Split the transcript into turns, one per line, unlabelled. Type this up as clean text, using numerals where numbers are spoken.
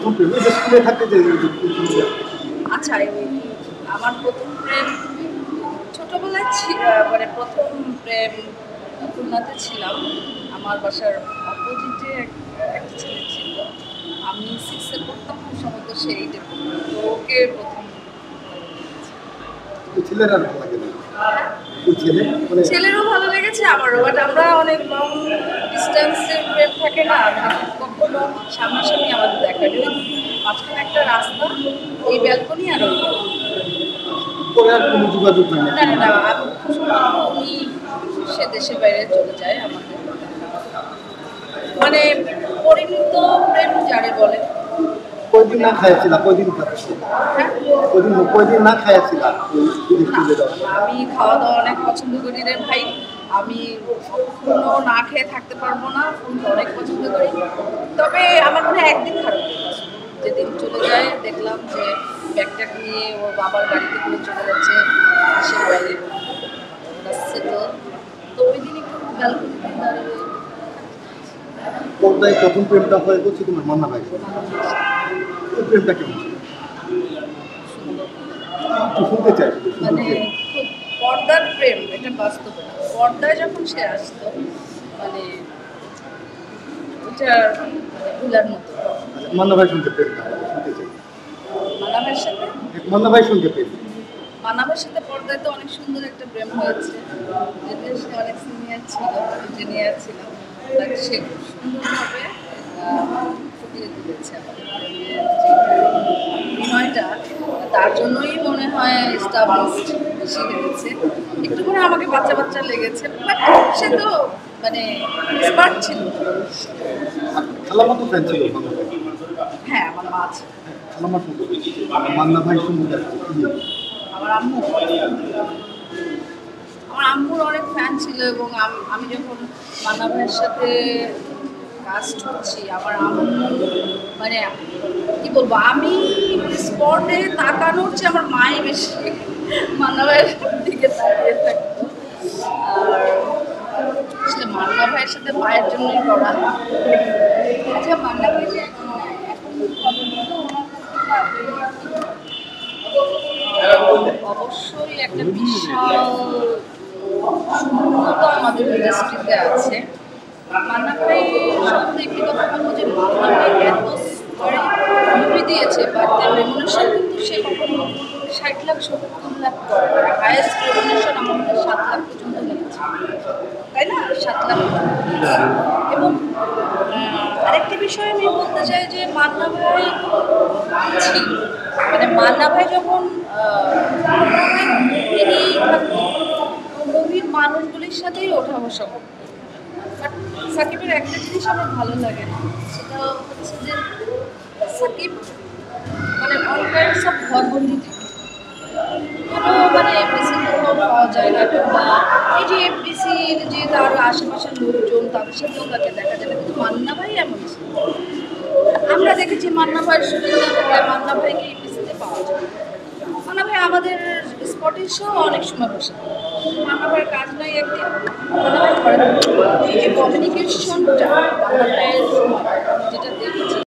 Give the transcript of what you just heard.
প্রথম প্রেম এই যে স্কুলে থাকতে যে
আচ্ছা, আমার প্রথম প্রেম ছোটবেলায় মানে প্রথম প্রেম খুলনাতে ছিলাম। আমার বাসার অপোজিটে একটা ছেলে ছিল। আমি 6-এ পড়তাম, খুব সম্ভবত সে 8-এ পড়তাম। তো ওকে প্রথম
ওই ছেলের আর ভালো লাগে না ওই ছেলে মানে
ছেলেরও ভালো লেগেছে আমারও, বাট আমরা অনেক লং ডিস্টেন্সের প্রেম থাকে না, কখনো সামনাসামনি আমাদের দেখা নেই। ওই মাঝখানে একটা রাস্তা, এই ব্যালকনি আর ওই
পরে আর কোনো যোগাযোগ হয় না।
না না না, আমি খুব সম্ভবত উনি সে দেশের বাইরে চলে যায় আমাদের, মানে পরিণত প্রেম যারে বলে।
কয়দিন না খাইয়াছিল কয়দিন খাচ্ছি
হ্যাঁ,
কয়দিন না খাইয়াছিল
না, আমি খাওয়া দাওয়া অনেক পছন্দ করি রে ভাই। আমি কখনো না খেয়ে থাকতে পারবো না, ফুলকে অনেক পছন্দ করি। তবে আমার মনে হয় একদিন খারাপ লেগেছে, যেদিন চলে যায় দেখলাম যে ব্যাগটাক নিয়ে ওর বাবার গাড়িতে করে চলে যাচ্ছে দেশের বাইরে সেটেল। তো ওই দিন একটু ব্যালকনিতে দাঁড়িয়ে
পর্দায় প্রথম প্রেমটা হয়ে গেছে তোমার মান্না ভাই ওই প্রেমটা কেমন ছিল? একটু শুনতে চাই
মানে খুব পর্দার প্রেম, এটা বাস্তব না। পর্দায় যখন সে আসতো মানে ওটা ভুলার মতো।
মান্না ভাই শুনতে প্রেমটা শুনতে চাই
মানামের সাথে
মান্না ভাই শুনতে প্রেম
মানামের সাথে পর্দায় তো অনেক সুন্দর একটা প্রেম হয়েছে, যদিও সে অনেক সিনিয়র ছিল, ইঞ্জিনিয়ার ছিল, বাট সে খুব সুন্দরভাবে ফুটিয়ে তুলেছে আমাদের প্রেমের যে অভিনয়টা। তার জন্যই মনে হয় এস্টাবলিশড বেশি হয়েছে। একটু করে আমাকে বাচ্চা বাচ্চা লেগেছে, বাট সে তো মানে স্মার্ট ছিল।
খালামা তো ফ্যান ছিল মান্না ভাই
হ্যাঁ, আমার মা আছে।
খালামা শুনতে মান্না ভাই শুনতে
আমার আম্মু আমার আম্মুর অনেক ফ্যান ছিল, এবং আমি যখন মান্না ভাইয়ের সাথে কাস্ট হচ্ছি, আমার আম্মু মানে কি বলবো, আমি স্পটে তাকানোর চেয়ে আমার মাই বেশি মান্না ভাইয়ের দিকে তাকিয়ে থাকতো। আর আসলে মান্না ভাইয়ের সাথে মায়ের জন্যই করা। আচ্ছা, মান্না ভাই যে এখন অবশ্যই একটা বিশাল শূন্যতা আমাদের ইন্ডাস্ট্রিতে আছে। মান্না ভাই সম্বন্ধে একটি কথা বলবো যে মান্না ভাই এত মুভি দিয়েছে, বাট তার রেমুনেশন কিন্তু সে কখনো 60 লাখ 70 লাখ করে না। হায়েস্ট রেমুনেশন আমার মনে হয় 7 লাখ পর্যন্ত নিয়েছে, তাই না? 7 লাখ পর্যন্ত নিয়েছে। এবং আরেকটি বিষয় আমি বলতে চাই যে মান্না ভাই ছিল মানে মান্না ভাই যখন মুভি থাকতো, মুভির মানুষগুলির সাথেই ওঠা বসা করতো। বাট সাকিবের একটা জিনিস আমার ভালো লাগে না, সেটা হচ্ছে যে সাকিব মানে অনলাইন সব ঘরবন্দি থাকে, কোনো মানে এফডিসির কোথাও পাওয়া যায় না, কিংবা এই যে এফডিসির যে তার আশেপাশের লোকজন তাদের সাথেও তাকে দেখা যায় না। কিন্তু মান্না ভাই এমন ছিল, আমরা দেখেছি মান্না ভাইয়ের শুটিং মান্না ভাইকে এফডিসিতে পাওয়া যায়। মান্না ভাই আমাদের স্পটের শো অনেক সময় বসে থাকে। মান্না ভাইয়ের কাজ নাই একদিন, মান্না ভাই ঘরে থাকে। এই যে কমিউনিকেশনটা মান্না ভাইয়ের যেটা দেখেছি